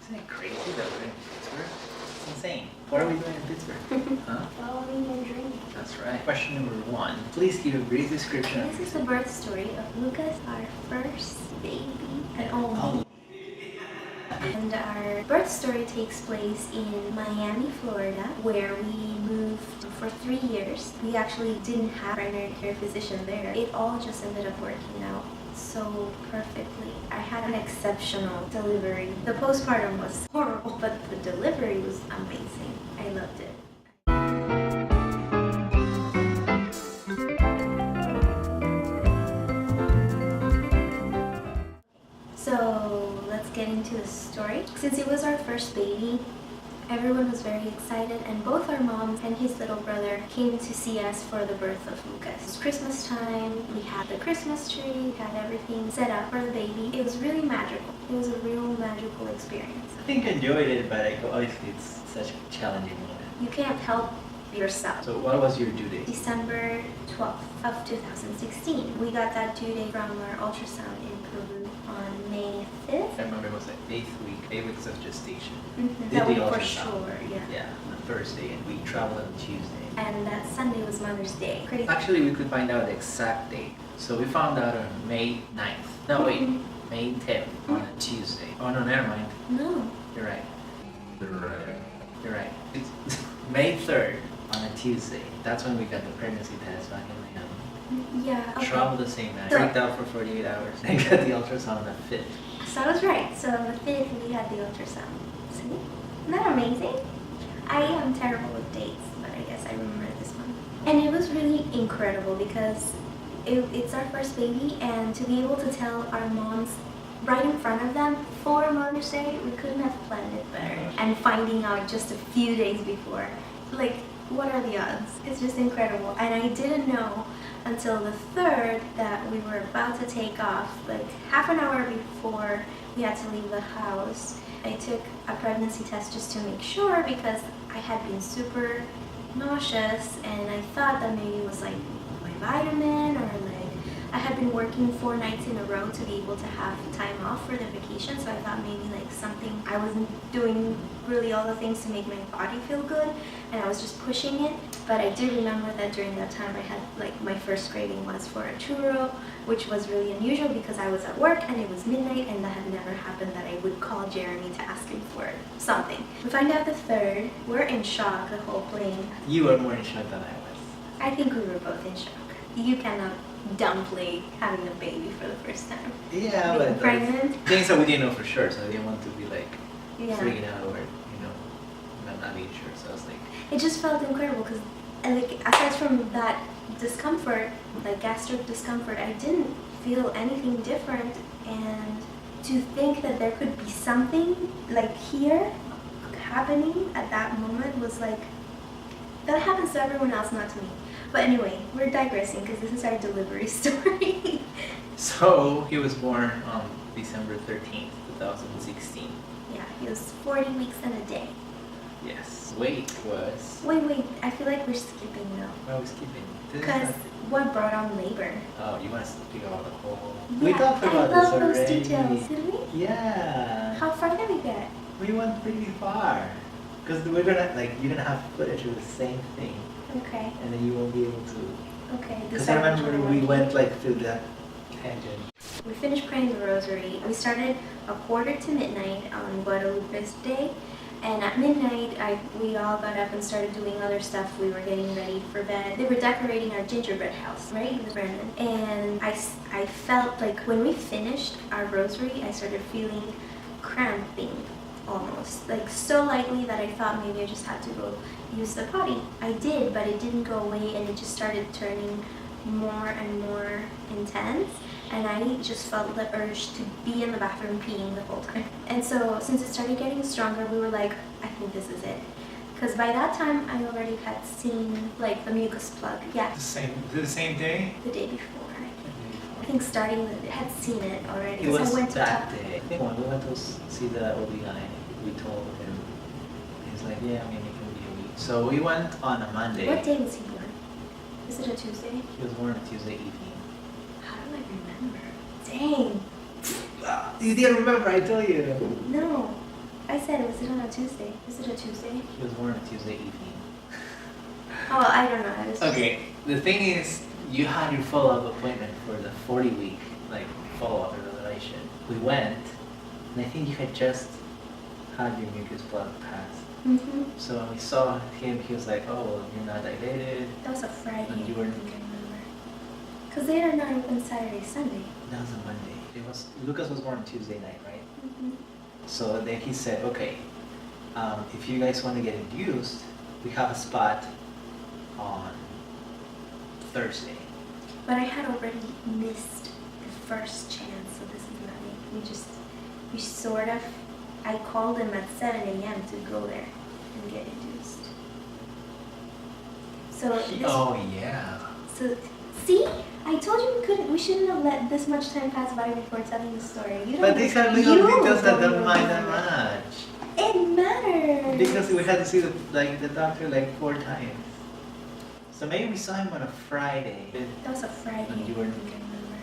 Isn't it crazy that we're in Pittsburgh? It's insane. What are we doing in Pittsburgh? Huh? Following your dream. That's right. Question number 1. Please give a brief description. This is the birth story of Lucas, our first baby and only. And our birth story takes place in Miami, Florida, where we moved for 3 years. We actually didn't have a primary care physician there. It all just ended up working out so perfectly. I had an exceptional delivery. The postpartum was horrible, but the delivery was amazing. I loved it. So let's get into the story. Since it was our first baby, everyone was very excited, and both our moms and his little brother came to see us for the birth of Lucas. It was Christmas time, we had the Christmas tree, we had everything set up for the baby. It was really magical. It was a real magical experience. I think I enjoyed it, but obviously it's such a challenging moment. You can't help yourself. So what was your due date? December 12th of 2016. We got that due date from our ultrasound in Peru on May 5th. I remember it was like 8th week, 8 weeks of gestation. That Did week the for ultrasound. sure, yeah. Yeah, on Thursday, and we traveled on Tuesday. And that Sunday was Mother's Day. Crazy. Actually, we could find out the exact date. So we found out on May 9th. No, wait, May 10th on a Tuesday. Oh no, never mind. No. You're right. You're right. It's May 3rd on a Tuesday. That's when we got the pregnancy test back in Miami. Yeah. Okay. Traveled the same night. So- Freaked out for 48 hours. And got the ultrasound on the 5th. So I was right. So on the 5th we had the ultrasound. See? Isn't that amazing? I am terrible with dates, but I guess I remember this one. And it was really incredible because it's our first baby, and to be able to tell our moms right in front of them for Mother's Day, we couldn't have planned it better. And finding out just a few days before, like, what are the odds? It's just incredible. And I didn't know until the 3rd that we were about to take off. Like half an hour before we had to leave the house, I took a pregnancy test just to make sure, because I had been super nauseous and I thought that maybe it was like my vitamin, or like I had been working 4 nights in a row to be able to have time off for the vacation, so I thought maybe like something, I wasn't doing really all the things to make my body feel good, and I was just pushing it. But I do remember that during that time I had, like, my first craving was for a churro, which was really unusual because I was at work and it was midnight, and that had never happened that I would call Jeremy to ask him for something. We find out the 3rd, we're in shock, the whole plane. You were more in shock than I was. I think we were both in shock. You cannot downplay having a baby for the first time. Yeah, Being but pregnant. things that we didn't know for sure, so I didn't want to be like Yeah. freaking out or, not being sure. So I was like, It just felt incredible because, like, aside from that discomfort, like gastric discomfort, I didn't feel anything different. And to think that there could be something like here happening at that moment was like, that happens to everyone else, not to me. But anyway, we're digressing because this is our delivery story. so he was born on December 13th, 2016. Yeah, he was 40 weeks and a day. Yes. Weight was. Wait, I feel like we're skipping now. Why are we skipping? Because what brought on labor? Oh, you want to speak about the whole. Yeah, We talked about I this love those already. details. Did we? Yeah. How far did we get? We went pretty far. Because you're gonna have footage of the same thing, Okay, and then you won't be able to. okay. Because I remember we went like through that tangent. We finished praying the rosary. We started 1:45 on Guadalupe's Day. And at midnight, we all got up and started doing other stuff. We were getting ready for bed. They were decorating our gingerbread house, right, with Brandon. And I felt like when we finished our rosary, I started feeling cramping almost. Like so lightly that I thought maybe I just had to go use the potty. I did, but it didn't go away, and it just started turning more and more intense. And I just felt the urge to be in the bathroom peeing the whole time. And so since it started getting stronger, we were like, I think this is it. Because by that time, I already had seen like the mucus plug. Yeah. The same day? The day before. I think starting I had seen it already. It was I went to that day. I think when we went to see the OB-GYN, we told him, he's like, yeah, I mean, it can be a week. So we went on a Monday. What day was he born? Is it a Tuesday? He was born on Tuesday evening. How do I remember? Dang. You didn't remember, I tell you. No. I I said, was it on a Tuesday? Was it a Tuesday? He was born on Tuesday evening. Oh, I don't know. I was Okay, the thing is, you had your follow-up appointment for the 40-week, like, follow-up evaluation. We went, and I think you had just had your mucus plug passed. Mm-hmm. So when we saw him, he was like, oh, you're not dilated. That was a Friday. And you I were... think I remember. Because they are not open Saturday, Sunday. That was a Monday. Lucas was born Tuesday night, right? Mm-hmm. So then he said, okay, if you guys want to get induced, we have a spot on Thursday. But I had already missed the first chance, so this is nothing. We sort of, I called him at 7 a.m. to go there and get induced. So this, Oh yeah. So see, I told you we shouldn't have let this much time pass by before telling the story. You don't. But these are little details that don't mind that much. It matters. Because we had to see the doctor like 4 times. So maybe we saw him on a Friday. That was a Friday. And you I were... think I remember.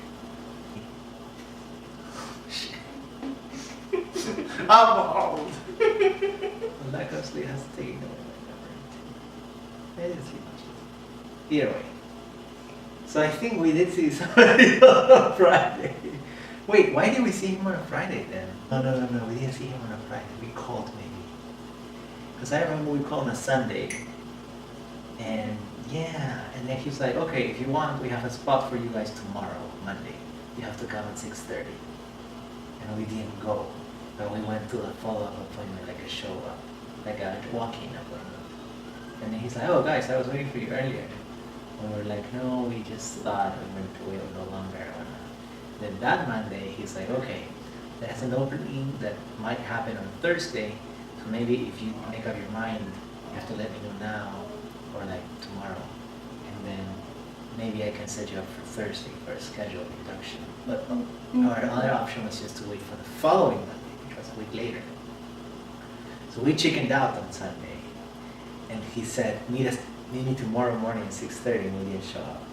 I'm old. Lack of sleep has taken away my memory. I didn't sleep much. Either way. So I think we did see somebody on a Friday. Wait, why did we see him on a Friday then? No, we didn't see him on a Friday. We called maybe. Because I remember we called on a Sunday. And yeah, and then he's like, okay, if you want, we have a spot for you guys tomorrow, Monday. You have to come at 6:30. And we didn't go. But we went to a follow-up appointment, like a show-up, like a walk-in appointment. And then he's like, oh guys, I was waiting for you earlier. And we were like, no, we just thought we were to wait a little longer or whatnot. Then that Monday, he's like, okay, there's an opening that might happen on Thursday, so maybe if you make up your mind, you have to let me know now, or like tomorrow. And then maybe I can set you up for Thursday for a scheduled induction. But our other option was just to wait for the following Monday, which was a week later. So we chickened out on Sunday, and he said, meet me tomorrow morning at 6:30, and we didn't show up.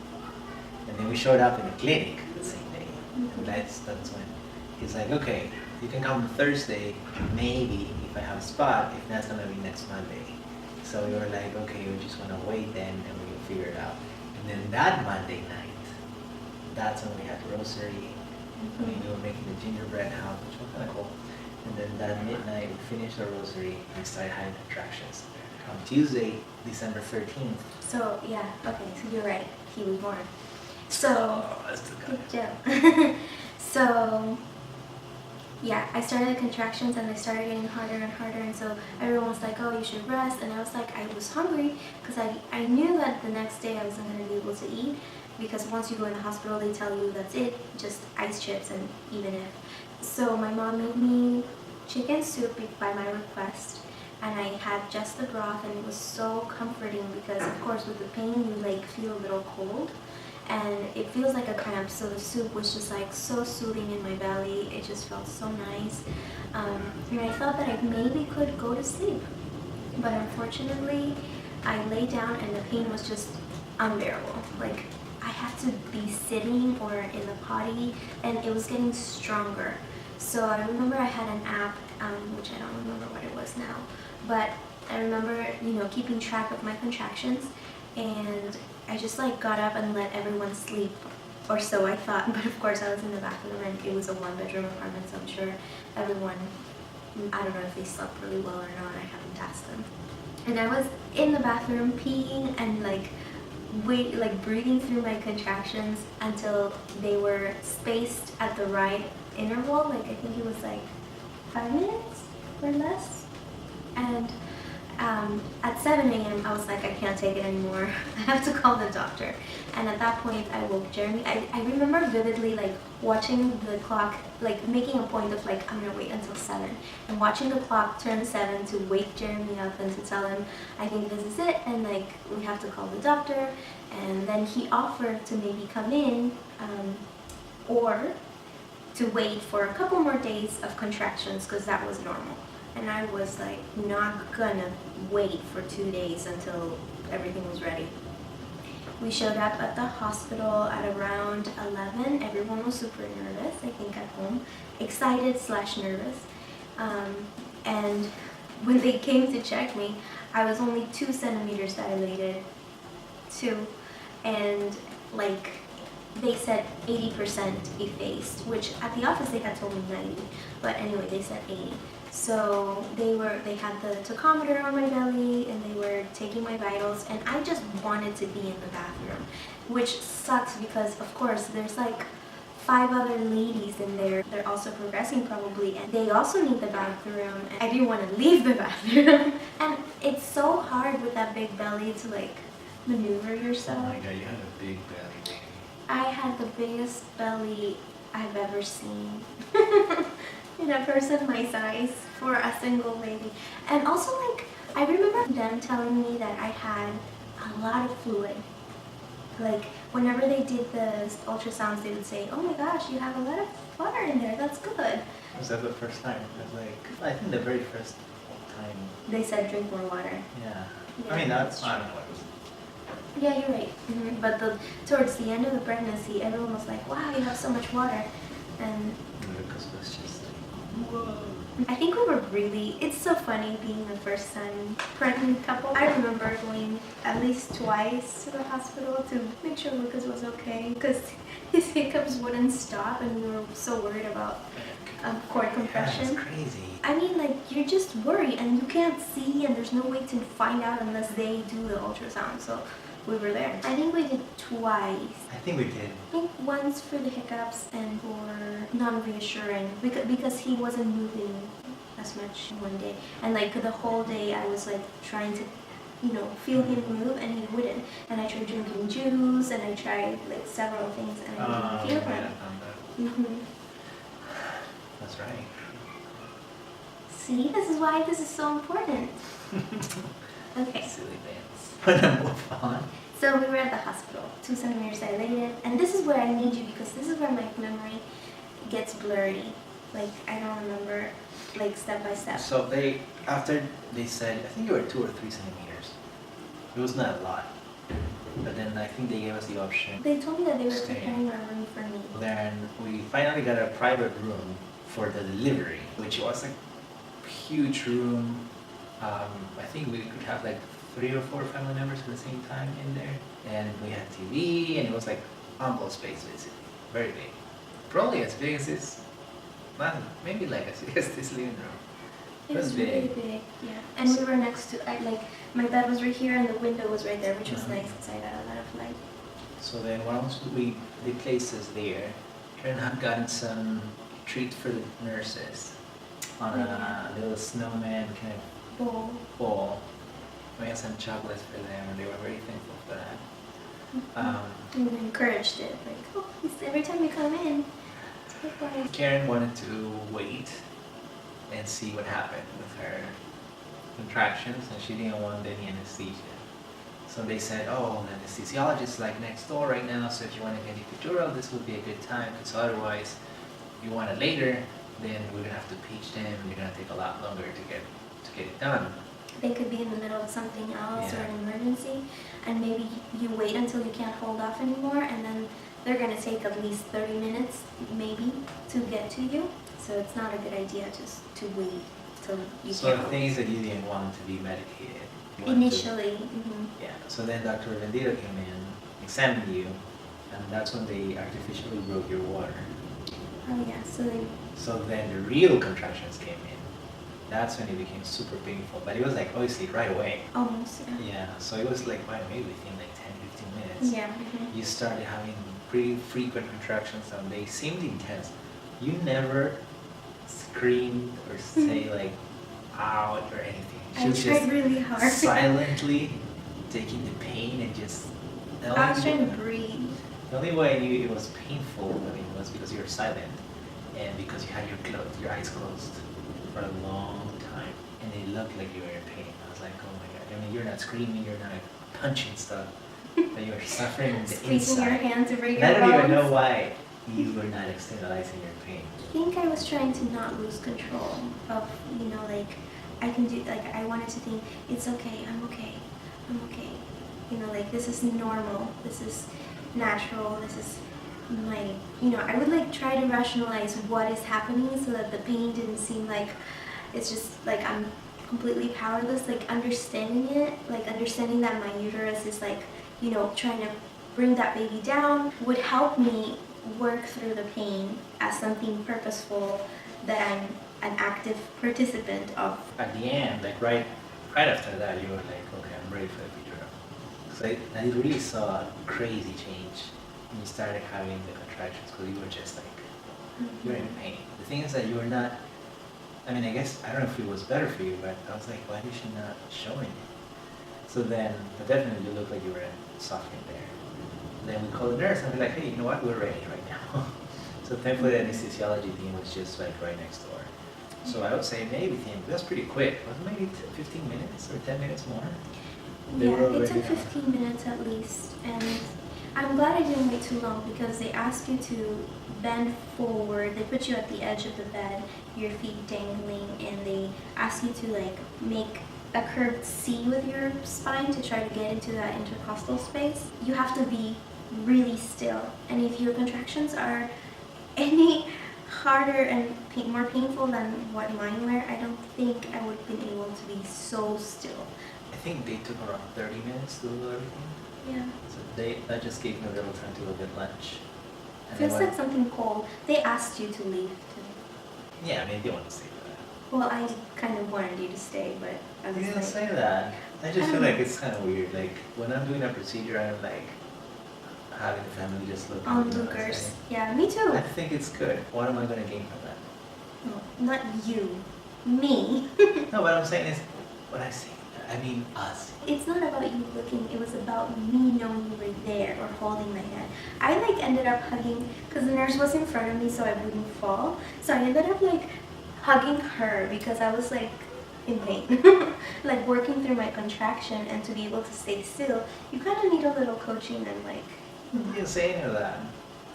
And then we showed up in the clinic the same day, and that's when he's like, okay, you can come Thursday, maybe, if I have a spot. If not, it's gonna be next Monday. So we were like, okay, we just wanna wait then, and we will figure it out. And then that Monday night, that's when we had rosary. I mean, we were making the gingerbread house, which was kind of cool. And then that midnight, we finished the rosary and started having contractions. On Tuesday, December 13th. So yeah, okay, so you're right. He was born. So Oh, that's the guy. good job. So yeah, I started the contractions and they started getting harder and harder, and so everyone was like, oh, you should rest. And I was like, I was hungry because I knew that the next day I wasn't going to be able to eat, because once you go in the hospital they tell you that's it, just ice chips. And even if so, my mom made me chicken soup by my request, and I had just the broth, and it was so comforting because of course with the pain you like feel a little cold and it feels like a cramp, so the soup was just like so soothing in my belly. It just felt so nice, and I thought that I maybe could go to sleep, but unfortunately I lay down and the pain was just unbearable. Like I had to be sitting or in the potty, and it was getting stronger. So I remember I had an app, which I don't remember what it was now, but I remember, keeping track of my contractions, and I just like got up and let everyone sleep, or so I thought. But of course I was in the bathroom, and it was a 1-bedroom apartment, so I'm sure everyone, I don't know if they slept really well or not, I haven't asked them. And I was in the bathroom peeing and breathing through my contractions until they were spaced at the right interval. Like I think it was like 5 minutes or less. And at 7 a.m. I was like, I can't take it anymore. I have to call the doctor. And at that point I woke Jeremy. I remember vividly like watching the clock, like making a point of like, I'm gonna wait until 7, and watching the clock turn 7 to wake Jeremy up and to tell him, I think this is it, and like we have to call the doctor. And then he offered to maybe come in, or to wait for a couple more days of contractions, because that was normal. And I was like, not gonna wait for 2 days until everything was ready. We showed up at the hospital at around 11. Everyone was super nervous, I think at home. Excited / nervous. And when they came to check me, I was only 2 centimeters dilated, too, and like they said 80% effaced, which at the office they had told me 90, but anyway they said 80. So they had the tachometer on my belly and they were taking my vitals, and I just wanted to be in the bathroom, which sucks because of course there's like 5 other ladies in there. They're also progressing probably, and they also need the bathroom, and I didn't want to leave the bathroom. And it's so hard with that big belly to like maneuver yourself. Oh my god, you had a big belly, baby. I had the biggest belly I've ever seen in a person my size for a single lady. And also, like, I remember them telling me that I had a lot of fluid. Like, whenever they did the ultrasounds, they would say, oh my gosh, you have a lot of water in there, that's good. Was that the first time? It was like, I think the very first time. They said drink more water. Yeah. Yeah, I mean, that's I don't know what it was. Yeah, you're right. But towards the end of the pregnancy, everyone was like, wow, you have so much water. And Because it was just like, whoa. I think we were really, it's so funny being a first time pregnant couple. I remember going at least twice to the hospital to make sure Lucas was okay, because his hiccups wouldn't stop and we were so worried about cord compression. Yeah, that's crazy. I mean, like, you're just worried and you can't see and there's no way to find out unless they do the ultrasound. So we were there. I think we did twice. I think we did. I think once for the hiccups and for non-reassuring because he wasn't moving as much one day, and like the whole day I was like trying to, feel him move and he wouldn't, and I tried drinking juice and I tried like several things and I didn't feel him. That's right. See, this is why this is so important. Okay. Silly dance. But then move on. So we were at the hospital, 2 centimeters dilated, and this is where I need you because this is where my memory gets blurry. Like, I don't remember, like, step by step. So after they said, I think you were 2 or 3 centimeters. It was not a lot. But then I think they gave us the option. They told me that they were Stay. preparing a room for me. Then we finally got a private room for the delivery, which was a huge room. I think we could have like 3 or 4 family members at the same time in there. And we had TV, and it was like ample space basically. Very big. Probably as big as this, not maybe like as big as this living room. It was really big, yeah. And we were next to, my bed was right here and the window was right there, which was nice because I got a lot of light. So then once they placed us there, Karen had gotten some treat for the nurses on a little snowman kind of bowl. We had some chocolates for them and they were very thankful for that. And we encouraged it, like, oh, every time you come in, take one. Karen wanted to wait and see what happened with her contractions, and she didn't want any anesthesia. So they said, oh, the anesthesiologist is like next door right now, so if you want to get epidural, this would be a good time, because otherwise, if you want it later, then we're gonna have to page them, and you're gonna take a lot longer to get it done. They could be in the middle of something else or Yeah. an emergency, and maybe you wait until you can't hold off anymore, and then they're gonna take at least 30 minutes, maybe, to get to you. So it's not a good idea just to wait till you So can't. the thing is that you didn't want to be medicated. You wanted to- Initially, Yeah, so then Dr. Vendito came in, examined you, and that's when they artificially broke your water. Oh yeah, so they, So then the real contractions came in. That's when it became super painful, but it was like obviously right away. almost, yeah. Yeah, so it was like right away within like 10, 15 minutes. Yeah. You started having pretty frequent contractions and they seemed intense. You never screamed or say like out or anything. She I was tried just really hard. silently taking the pain and just I was trying to breathe. the only way I knew it was painful, I mean, was because you were silent and because you had your eyes closed for a long time and it looked like you were in pain. I was like, oh my god. I mean, you're not screaming, you're not punching stuff, but you were suffering the Squeezing your inside. hand to break your And I don't even know bones. why you were not externalizing your pain. I think I was trying to not lose control of, like, I can do, like, I wanted to think, it's okay, I'm okay, I'm okay. Like, this is normal, this is natural, this is my, I would, like, try to rationalize what is happening so that the pain didn't seem like it's just like I'm completely powerless. Like understanding it, like understanding that my uterus is like, you know, trying to bring that baby down would help me work through the pain as something purposeful that I'm an active participant of. At the end, like right after that, you were like, okay, I'm ready for the future. So I really saw a crazy change when you started having the contractions, because you were just like, you're in pain. The thing is that you were not, I mean, I guess, I don't know if it was better for you, but I was like, why is she not showing it? So then, but definitely you looked like you were suffering there. Then we called the nurse and we're like, hey, you know what, we're ready right now. So thankfully the anesthesiology team was just like right next door. So I would say maybe that's pretty quick. Was it maybe 15 minutes or 10 minutes more? Yeah, it took 15 minutes at least, and I'm glad I didn't wait too long because they ask you to bend forward. They put you at the edge of the bed, your feet dangling, and they ask you to like make a curved C with your spine to try to get into that intercostal space. You have to be really still, and if your contractions are any harder and more painful than what mine were, I don't think I would have been able to be so still. I think they took around 30 minutes to do everything. Yeah. So that just gave me a little time to go get lunch. Feels like something cold. They asked you to leave too. Yeah, I mean, they want to stay for that. Well, I kind of wanted you to stay, but I was You didn't like, say that. I just feel like it's kind of weird. Like when I'm doing a procedure, I'm like having the family just look at me. onlookers. Yeah, me too. I think it's good. What am I going to gain from that? No, not you. Me. No, what I'm saying is, what I say, I mean us. It's not about you looking, it was about me knowing you were there or holding my hand. I like ended up hugging, because the nurse was in front of me so I wouldn't fall. So I ended up like hugging her because I was like in pain. Like working through my contraction, and to be able to stay still, you kind of need a little coaching and like... You didn't say any of that.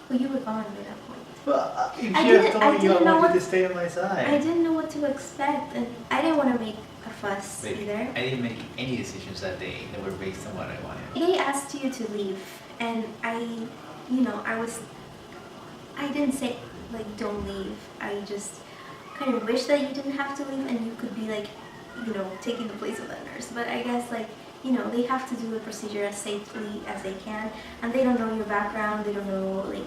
Well, you were gone by that point. Well, you I should have didn't- told me I I didn't know wanted what- to stay on my side. I didn't know what to expect, and I didn't want to make a fuss Wait, either. I didn't make any decisions that day that were based on what I wanted. They asked you to leave, and I didn't say, like, don't leave. I just kind of wish that you didn't have to leave and you could be, like, taking the place of that nurse. But I guess, like, they have to do the procedure as safely as they can, and they don't know your background, they don't know, like,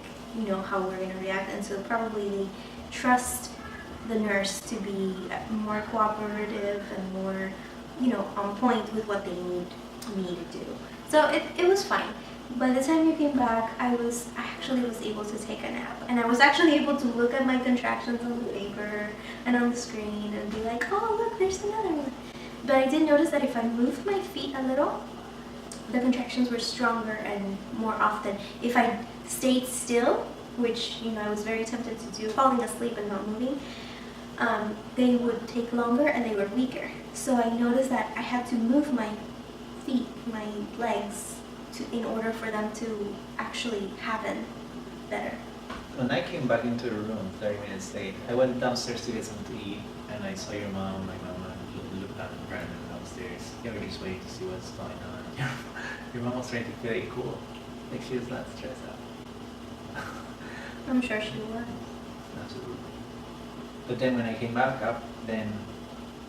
how we're going to react, and so probably they trust the nurse to be more cooperative and more, on point with what they need me to do. So it was fine. By the time you came back, I actually was able to take a nap, and I was actually able to look at my contractions on the paper and on the screen and be like, oh look, there's another one. But I did notice that if I moved my feet a little, the contractions were stronger and more often. If I stayed still, which I was very tempted to do, falling asleep and not moving, they would take longer and they were weaker. So I noticed that I had to move my feet, my legs, in order for them to actually happen better. When I came back into the room 30 minutes late, I went downstairs to get something to eat, and I saw your mom, my mama, looked at Brandon downstairs. They were just waiting to see what's going on. Your mom was trying to play it cool, like she was not stressed out. I'm sure she was. Absolutely. But then when I came back up, then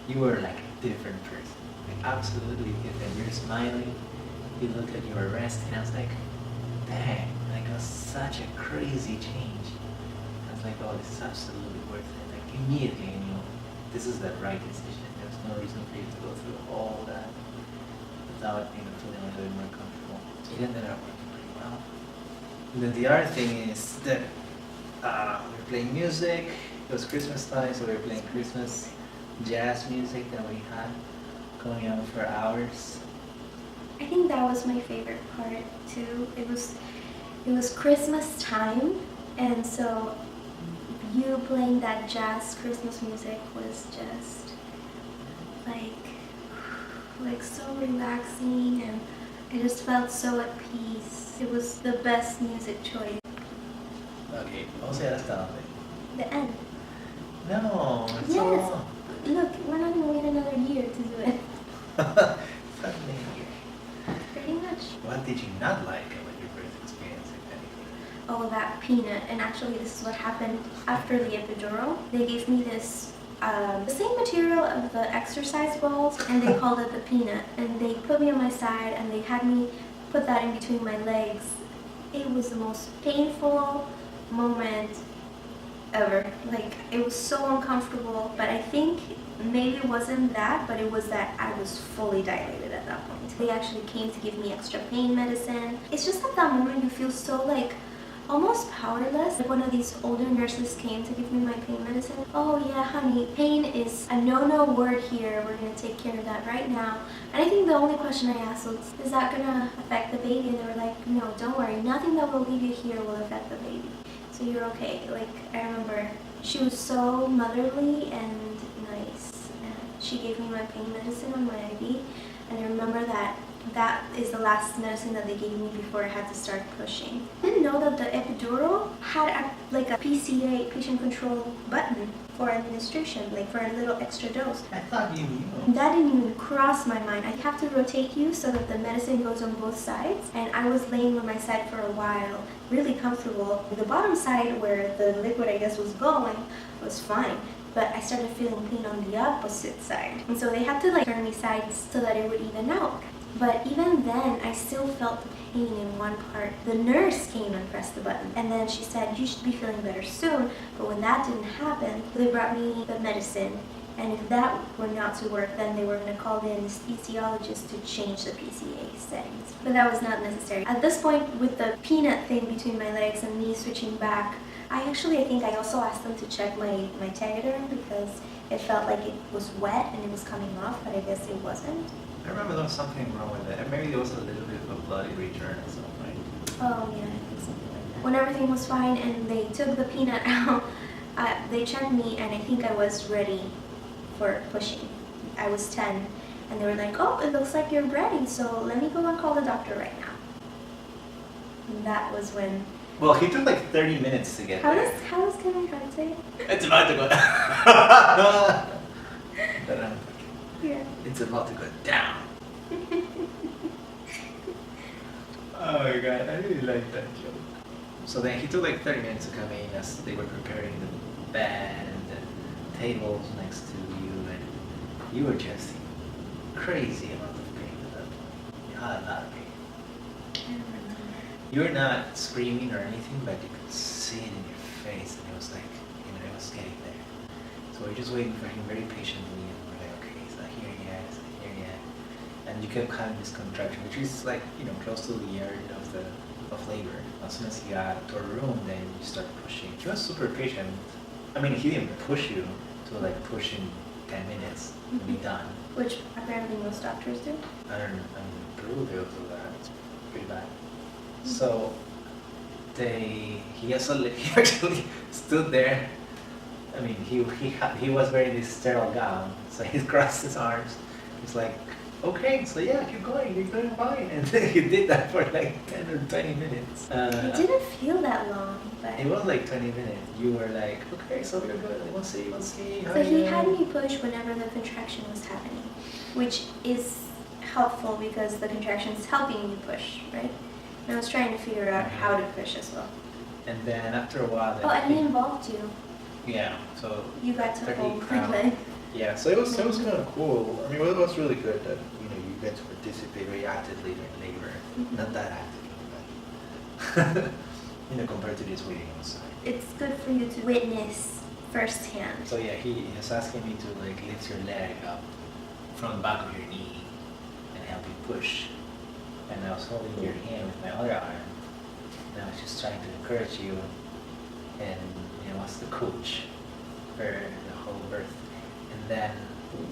you were like a different person. Like absolutely different. You're smiling. You looked like you were resting. I was like, dang, like it was such a crazy change. I was like, oh, this is absolutely worth it. Like immediately I knew this is the right decision. There's no reason for you to go through all that without feeling a little bit more comfortable. So it ended up working pretty well. And then the other thing is that we were playing music. It was Christmas time, so we were playing Christmas jazz music that we had going on for hours. I think that was my favorite part too. It was Christmas time, and so you playing that jazz Christmas music was just like so relaxing, and I just felt so at peace. It was the best music choice. Okay, o sea, hasta dónde? The end. No, it's Yes. so long. Look, we're not gonna wait another year to do it. Suddenly. Pretty much. What did you not like about your birth experience, if anything? Oh, that peanut. And actually, this is what happened after the epidural. They gave me this the same material of the exercise balls, and they called it the peanut. And they put me on my side, and they had me put that in between my legs. It was the most painful moment ever. Like, it was so uncomfortable, but I think maybe it wasn't that, but it was that I was fully dilated at that point. They actually came to give me extra pain medicine. It's just at that moment you feel so like almost powerless. Like, one of these older nurses came to give me my pain medicine. Oh yeah, honey, pain is a no-no word here. We're gonna take care of that right now. And I think the only question I asked was, is that gonna affect the baby? And they were like, no, don't worry. Nothing that will leave you here will affect the baby. So you're okay. Like, I remember she was so motherly and nice. And she gave me my pain medicine on my IV. And I remember that is the last medicine that they gave me before I had to start pushing. I didn't know that the epidural had like a PCA, patient control button for administration, like for a little extra dose. I thought you knew. That didn't even cross my mind. I have to rotate you so that the medicine goes on both sides. And I was laying on my side for a while, really comfortable. The bottom side where the liquid, I guess, was going was fine. But I started feeling pain on the opposite side. And so they had to like turn me sides so that it would even out. But even then, I still felt the pain in one part. The nurse came and pressed the button, and then she said, you should be feeling better soon. But when that didn't happen, they brought me the medicine. And if that were not to work, then they were going to call the anesthesiologist to change the PCA settings. But that was not necessary. At this point, with the peanut thing between my legs and me switching back, I think I also asked them to check my tegaderm because it felt like it was wet and it was coming off, but I guess it wasn't. I remember there was something wrong with it. Maybe there was a little bit of a bloody return or something. Oh yeah, I think something like that. When everything was fine and they took the peanut out, they checked me and I think I was ready for pushing. I was 10 and they were like, oh, it looks like you're ready, so let me go and call the doctor right now. And that was when... Well, he took like 30 minutes to get there. How does Kevin Hart say? It's about to go down. Yeah. It's about to go down. Oh my god, I really like that joke. So then he took like 30 minutes to come in as they were preparing the bed and the tables next to you, and you were just in crazy amount of pain at that point. You had a lot of pain. I don't remember. You were not screaming or anything, but you could see it in your face, and it was like, it was getting there. So we're just waiting for him very patiently, and we're like, okay, he's not here yet, he's not here yet. And you kept having this contraction, which is like, close to the end of labor. As soon as he got to a room, then you start pushing. He was super patient. I mean, he didn't push you to like push in 10 minutes and be done. Which apparently most doctors do. I don't know, in Peru they'll do that. It's pretty bad. So he actually stood there. I mean, he was wearing this sterile gown, so he crossed his arms. He's like, okay, so yeah, keep going, you're doing fine. And then he did that for like 10 or 20 minutes. It didn't feel that long, but... It was like 20 minutes. You were like, okay, so we're good, we'll see. So he had me push whenever the contraction was happening, which is helpful because the contraction is helping you push, right? And I was trying to figure out how to push as well. And then after a while... Oh, and he involved you. Yeah, so... You got to hold my leg. Yeah, so it was kind of cool. I mean, it was really good that, you get to participate very actively during labor. Mm-hmm. Not that actively, but, compared to this waiting outside. It's good for you to witness firsthand. So yeah, he is asking me to like lift your leg up from the back of your knee and help you push. And I was holding your hand with my other arm. And I was just trying to encourage you and, as the coach for the whole birth. And then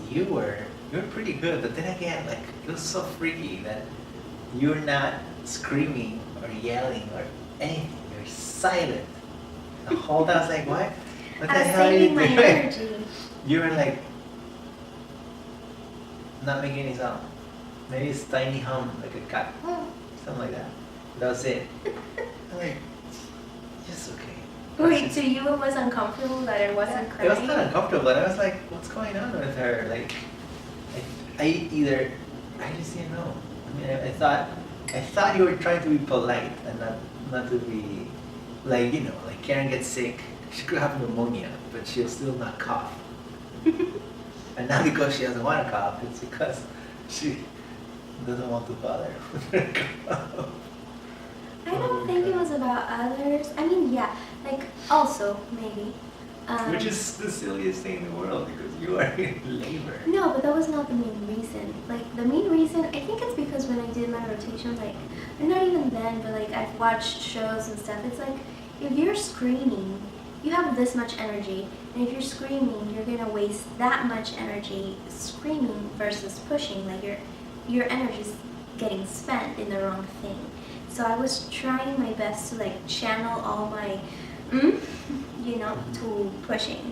you were pretty good, but then again, like, it was so freaky that you're not screaming or yelling or anything. You're silent. The whole time I was like, what? What the I was hell are you saving my doing? energy. You were like, not making any sound. Maybe it's tiny hum, like a cat. Something like that. That was it. I'm like, just okay. Wait, so you was uncomfortable that I wasn't crying? It was kind of uncomfortable, but I was like, what's going on with her? Like, I just didn't know. I mean, I thought you were trying to be polite and not to be, like, like Karen gets sick, she could have pneumonia, but she'll still not cough. And not because she doesn't want a cup, it's because she doesn't want to bother with her cup. I don't think it was about others. I mean, yeah, like also maybe. Which is the silliest thing in the world because you are in labor. No, but that was not the main reason. Like the main reason, I think it's because when I did my rotation, like, and not even then, but like I've watched shows and stuff. It's like if you're screaming, you have this much energy, and if you're screaming, you're gonna waste that much energy screaming versus pushing. Like your energy's getting spent in the wrong thing. So I was trying my best to like channel all my, to pushing.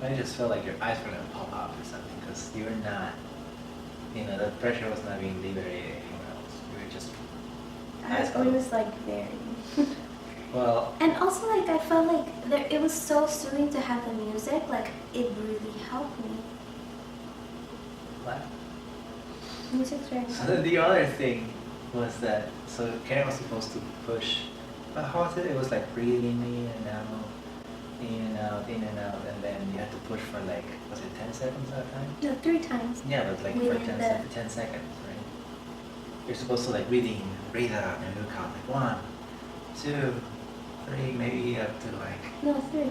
I just felt like your eyes were gonna pop out or something because you were not, the pressure was not being liberated anywhere else. You were just eyes It closed. was like very. Well, And also like I felt like it was so soothing to have the music. Like it really helped me. what? Music's very. So then the other thing was that, so Karen was supposed to push, but how was it? It was like breathing in and out, in and out, in and out, and then you had to push for like, was it 10 seconds at a time? No, 3 times. Yeah, but like for Within 10 seconds, right? You're supposed to like breathe in, breathe out, and you count like 1, 2, 3, maybe up to like No, 3.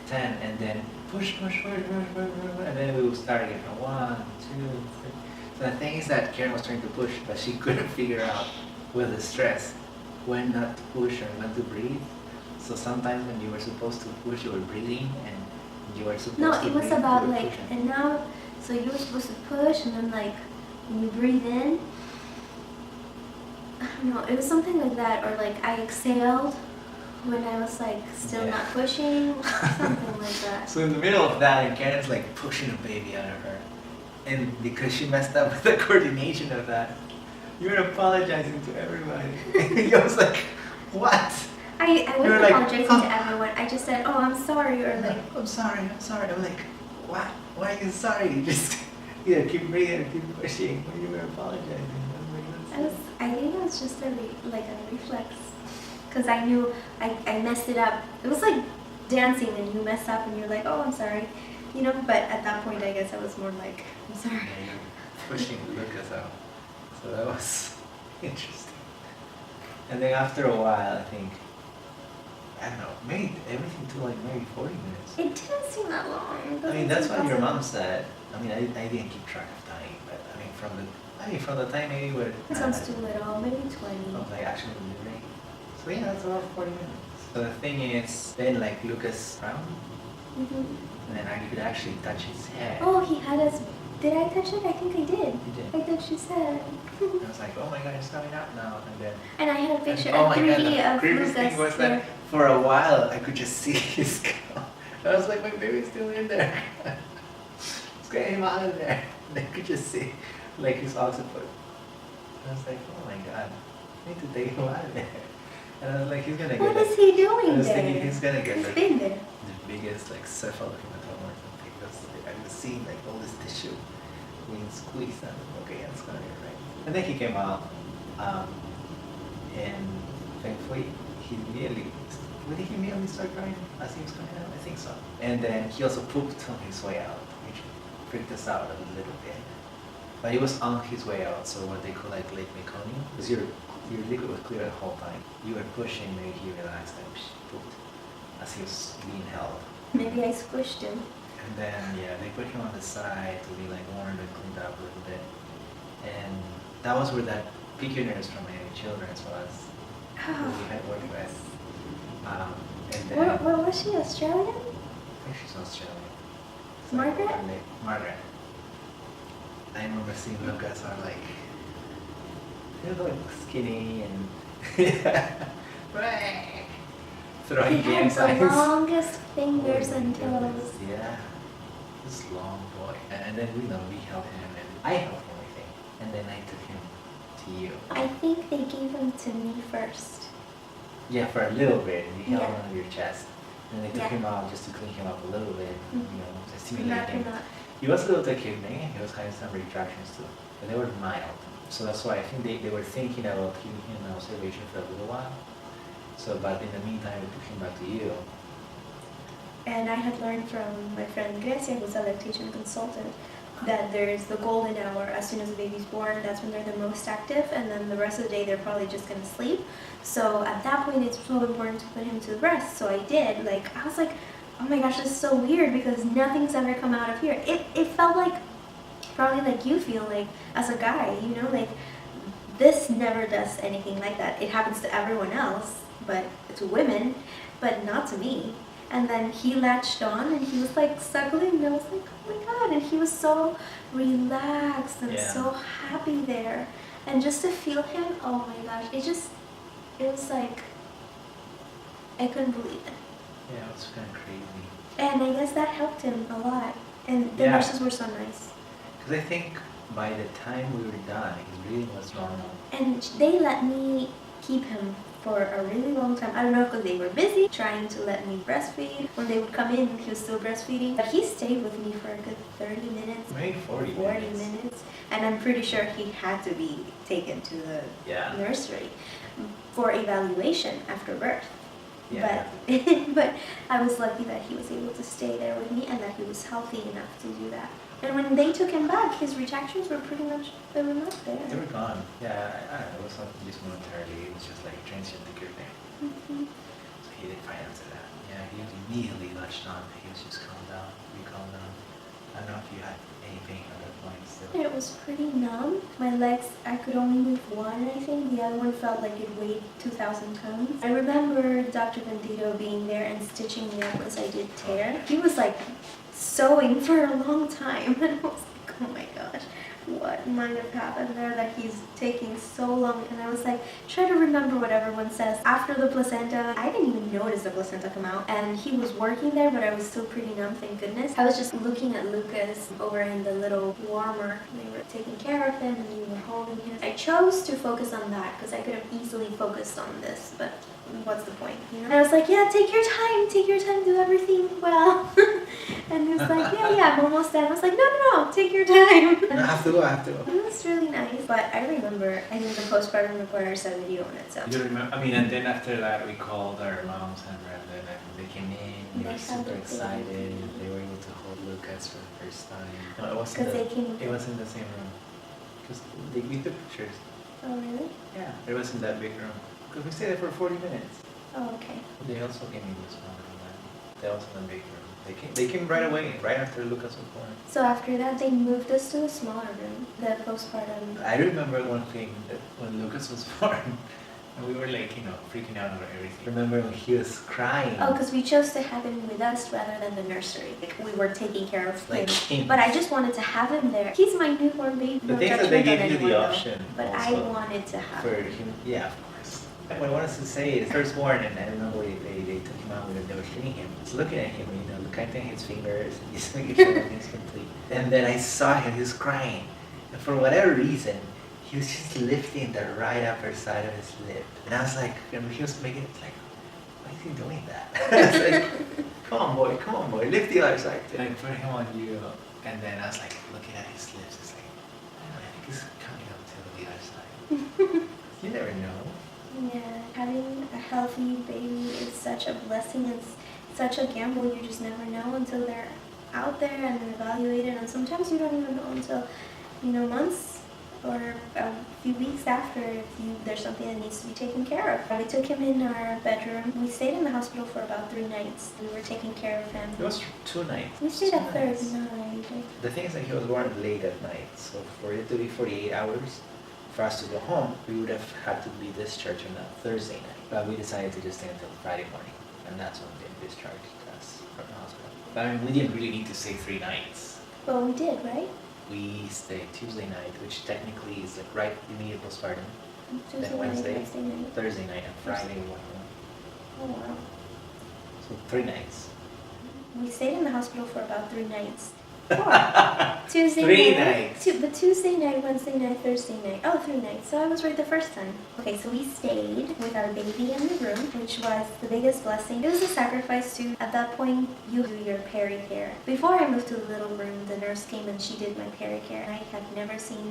10, and then push, and then we will start again from 1, 2, 3. So the thing is that Karen was trying to push, but she couldn't figure out with the stress when not to push or when to breathe. So sometimes when you were supposed to push, you were breathing, and you were supposed No, to it was breathe, you about were like, pushing. and now, so you were supposed to push, and then like, when you breathe in, I don't know, it was something like that, or like I exhaled when I was like still Yeah. not pushing, something like that. So in the middle of that, and Karen's like pushing a baby out of her, and because she messed up with the coordination of that, you were apologizing to everybody. I was like, what? I You were wasn't like, apologizing "Oh." to everyone. I just said, oh, I'm sorry, or like, I'm sorry. I'm like, what? Why are you sorry? You just either keep breathing or keep pushing when you were apologizing. I think it was just a reflex, because I knew I messed it up. It was like dancing and you mess up and you're like, oh, I'm sorry, But at that point, I guess I was more like, I'm sorry. Yeah, you're pushing Lucas out. So that was interesting. And then after a while, I think, I don't know, maybe everything took like maybe 40 minutes. It didn't seem that long. It I mean, doesn't that's seem what your possible. mom said. I mean, I didn't keep track of time, but from the time maybe we're It sounds too little, maybe 20. of like actually delivering. So yeah, that's about 40 minutes. So the thing is, then like Lucas frowned, Mhm. and then I could actually touch his head. Oh, he had us. Did I touch it? I think I did. You did. I touched his head. And I was like, oh my god, it's coming out now. And then, And I had a picture, oh a my 3D god, the of creepiest Lucas thing was there. that for a while I could just see his skull. I was like, my baby's still in there. Let's get him out of there. And I could just see like his occiput. I was like, oh my god, I need to take him out of there. And I was like, he's gonna get What is he I doing was there? thinking he's gonna get He's the been there. biggest like cephalohematoma or something. Because I was seeing like all this tissue being squeezed out. Okay, that's gonna be right. And then he came out, and thankfully he immediately, did he immediately start crying as he was coming out? I think so. And then he also pooped on his way out, which freaked us out a little bit. But he was on his way out, so what they call like late meconium, because your liquid was clear the whole time. You were pushing, maybe he relaxed and pooped as he was being held. Maybe I squished him. And then yeah, they put him on the side to be like warmed and cleaned up a little bit. And that was where that PQ nurse from Miami Children's was who we had worked with. And then Where was she? Australian? I think she's Australian. It's Margaret? Margaret. I remember seeing Lucas are like, he was like skinny and throwing He gang had signs. the longest fingers Oh my and goodness, toes. yeah, this long boy. And then we held him and I held him, I think. And then I took him to you. I think they gave him to me first. Yeah, for a little bit. And you held Yeah. him on your chest. And they took Yeah. him out just to clean him up a little bit, to stimulate Not him. enough. He was a little tachypneic, he was having some retractions too, but they were mild. So that's why I think they were thinking about keeping him in observation for a little while. So, but in the meantime, we took him back to you. And I had learned from my friend Grecia, who's a lactation consultant, that there's the golden hour as soon as the baby's born. That's when they're the most active, and then the rest of the day they're probably just gonna sleep. So at that point, it's so important to put him to rest. So I did. Like, I was like, oh my gosh, this is so weird because nothing's ever come out of here. It felt like, probably like you feel like as a guy, you know, like this never does anything like that. It happens to everyone else, but to women, but not to me. And then he latched on and he was like suckling, and I was like, oh my god, and he was so relaxed and so happy there. And just to feel him, oh my gosh, it was like, I couldn't believe it. Yeah, it was kind of crazy. And I guess that helped him a lot. And the nurses were so nice. Because I think by the time we were done, his breathing was normal. And they let me keep him for a really long time. I don't know if because they were busy trying to let me breastfeed. When they would come in, he was still breastfeeding. But he stayed with me for a good 30 minutes. Maybe 40 minutes. And I'm pretty sure he had to be taken to the nursery for evaluation after birth. Yeah. But I was lucky that he was able to stay there with me and that he was healthy enough to do that. And when they took him back, his retractions were pretty much, they were not there. They were gone. Yeah, I don't know, it was not just momentarily, it was just like transient cure thing. So he did fine after that. Yeah, he immediately latched on. He was just calm down, calm down. I don't know if you had any pain at that point still. It was pretty numb. My legs, I could only move one, I think. The other one felt like it weighed 2,000 pounds. I remember Dr. Bendito being there and stitching me up because I did tear. He was like sewing for a long time, and I was like, oh my gosh, what might have happened there that he's taking so long? And I was like, try to remember what everyone says. After the placenta, I didn't even notice the placenta come out, and he was working there, but I was still pretty numb, thank goodness. I was just looking at Lucas over in the little warmer. They were taking care of him and we were holding him. I chose to focus on that because I could have easily focused on this, but what's the point, you know? And I was like, yeah, take your time, do everything well. And he was like, yeah, I'm almost done. I was like, no, take your time. I have to go. It was really nice, but I remember, I think the postpartum reporter said video on it, so. You remember? I mean, and then after that, we called our moms and they came in. They were super excited. They were able to hold Lucas for the first time. No, it wasn't. It was in the same room. Because we took pictures. Oh really? Yeah, it was in that big room. Because we stayed there for 40 minutes. Oh okay. They also came in this one. They also in the big room. They came right away, right after Lucas was born. So after that, they moved us to a smaller room, the postpartum. I remember one thing that when Lucas was born, and we were like, freaking out over everything. Remember when he was crying? Oh, because we chose to have him with us rather than the nursery. Like, we were taking care of him. But I just wanted to have him there. He's my newborn baby. The thing that they gave you the option. But I wanted to have him. For him, yeah, of course. What I wanted to say is, firstborn, and I remember they took him out and they were cleaning him. I was looking at him, cutting his fingers, and just making sure everything's complete. And then I saw him, he was crying. And for whatever reason, he was just lifting the right upper side of his lip. And I was like, and he was making it like, why is he doing that? I was like, come on boy, lift the other side. And I put him on you, and then I was like, looking at his lips, it's like, I think he's coming up to the other side. You never know. Yeah, having a healthy baby is such a blessing. It's such a gamble. You just never know until they're out there and evaluated, and sometimes you don't even know until months or a few weeks after if there's something that needs to be taken care of. We took him in our bedroom. We stayed in the hospital for about 3 nights. We were taking care of him. It was 2 nights. We stayed a third night. The thing is that he was born late at night, so for it to be 48 hours for us to go home, we would have had to be discharged on a Thursday night. But we decided to just stay until Friday morning, and that's when they discharged us from the hospital. But I mean, we didn't really need to stay 3 nights. Well, we did, right? We stayed Tuesday night, which technically is like right immediate postpartum. Tuesday then Wednesday, night, Thursday night, and Friday we went home. Oh wow. So 3 nights. We stayed in the hospital for about 3 nights. 4. Tuesday 3 night. nights. But Tuesday night, Wednesday night, Thursday night. Oh, 3 nights. So I was right the first time. Okay, so we stayed with our baby in the room, which was the biggest blessing. It was a sacrifice too. At that point, you do your pericare. Before I moved to the little room, the nurse came and she did my pericare. I had never seen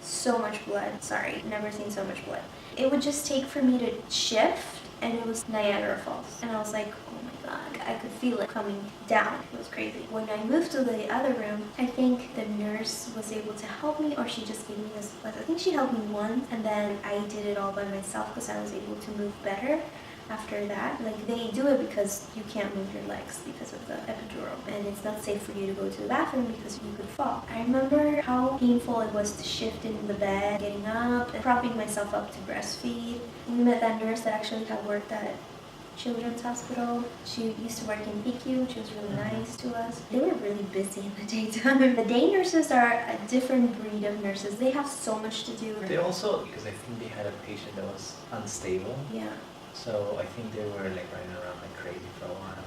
so much blood. Sorry, never seen so much blood. It would just take for me to shift, and it was Niagara Falls. And I was like, oh my god, I could feel it coming down. It was crazy. When I moved to the other room, I think the nurse was able to help me, or she just gave me the supplies. I think she helped me once, and then I did it all by myself because I was able to move better after that. Like, they do it because you can't move your legs because of the epidural, and it's not safe for you to go to the bathroom because you could fall. I remember how painful it was to shift in the bed, getting up and propping myself up to breastfeed. We met that nurse that actually had worked at Children's Hospital. She used to work in PQ. She was really nice to us. They were really busy in the daytime. The day nurses are a different breed of nurses. They have so much to do. They also, because I think they had a patient that was unstable. Yeah. So I think they were like running around like crazy for a while.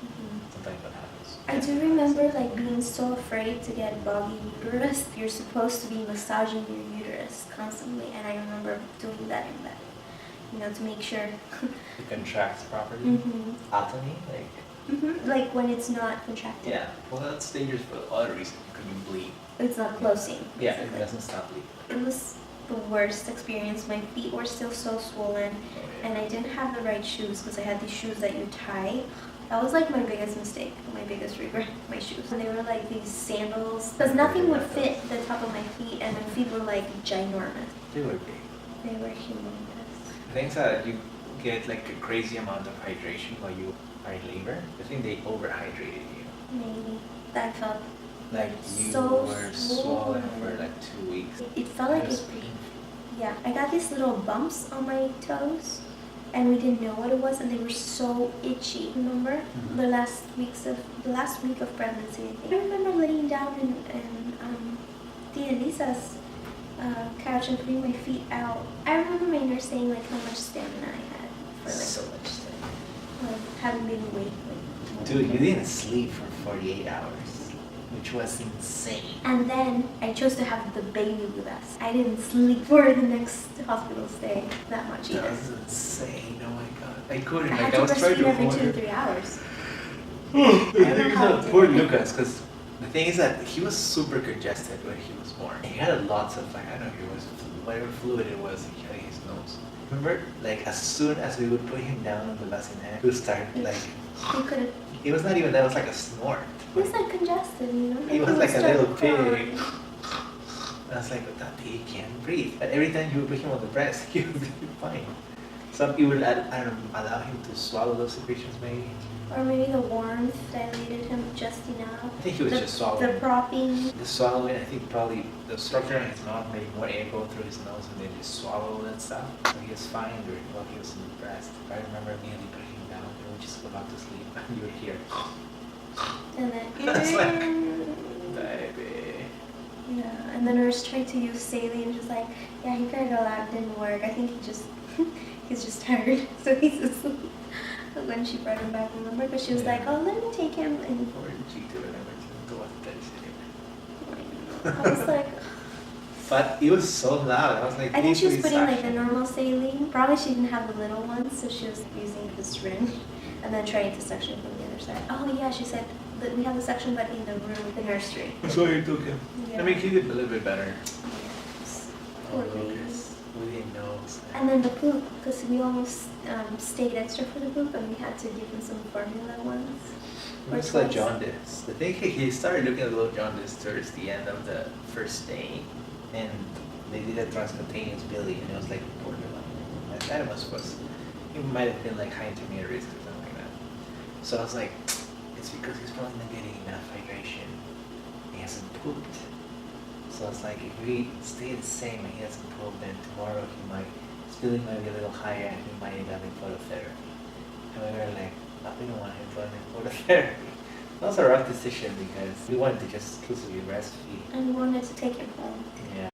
Mm-hmm. Sometimes what happens. I do remember like being so afraid to get boggy uterus. You're supposed to be massaging your uterus constantly, and I remember doing that in bed, you know, to make sure. It contracts properly. Mm-hmm. Atomy, like. Mm-hmm. Like when it's not contracted. Yeah. Well, that's dangerous for other reasons. It could be bleed. It's not closing. Yeah, basically. it doesn't stop bleeding. It was the worst experience. My feet were still so swollen, and I didn't have the right shoes because I had these shoes that you tie. That was like my biggest mistake, my biggest regret, my shoes. And they were like these sandals, because nothing would fit the top of my feet, and my feet were like ginormous. They were big. They were humongous. I think that you get like a crazy amount of hydration while you are in labor. I think they overhydrated you. Maybe. That felt Like you so were swollen for like 2 weeks. It felt like It was it. painful. Yeah, I got these little bumps on my toes, and we didn't know what it was, and they were so itchy. Remember the last week of pregnancy? I remember laying down in Tia Lisa's couch and putting my feet out. I remember my nurse saying like how much stamina I had for like So much stuff. like having been awake. Dude, you didn't sleep for 48 hours, which was insane. And then I chose to have the baby with us. I didn't sleep for the next hospital stay that much either. That was insane. Oh my god. I couldn't. I Like, had to was trying breastfeed to every avoid 2 to it. 3 hours. The thing is how that I poor did it. Lucas, because the thing is that he was super congested when he was born. He had lots of like, I don't know if it was whatever fluid it was he had in his nose. Remember, like as soon as we would put him down on the bassinet, he would start like, He couldn't. it was not even that, it was like a snort. He was like congested, you know. He was would like a start little crying. pig. I was like, that pig can't breathe. But every time you would put him on the breast, he would be fine. Some people would, I don't know, allow him to swallow those secretions maybe. Or maybe the warmth dilated him just enough. I think he was just The swallowing. propping. The swallowing, I think probably the structure in his mouth made more air go through his nose and then just swallow and stuff. So he was fine during while he was in the breast. I remember immediately putting him down and we just go back to sleep and you would hear, And then. That's like- baby. Yeah, and the nurse tried to use saline. She's like, yeah, he tried it a lot, it didn't work. I think he's just tired, so he's asleep. But when she brought him back, remember? But she was like, oh, let me take him. And Or did you do it? I go after that. I was like, But it was so loud. I was like, I think she was please putting like the suction. normal saline. Probably she didn't have the little ones, so she was using the syringe and then trying to suction from the other side. Oh yeah, she said that we have the suction, but in the room, the nursery. So you took him. Yeah. I mean, he did a little bit better. Yes. Oh, Poor baby. Lucas. We didn't know. And then the poop, because we almost stayed extra for the poop, and we had to give him some formula once. It was like jaundice. The thing he started looking a little jaundice towards the end of the first day, and they did a transcutaneous billing, and it was like borderline. That was it might have been like high intermediate risk or something like that. So I was like, it's because he's probably not getting enough hydration. He hasn't pooped. So I was like, if we stay the same and he hasn't pooped, then tomorrow his feeling might be a little higher and he might end up in phototherapy. And we were like, we don't want him to end in phototherapy. That was a rough decision because we wanted to just exclusively breastfeed. And we wanted to take him home. Yeah.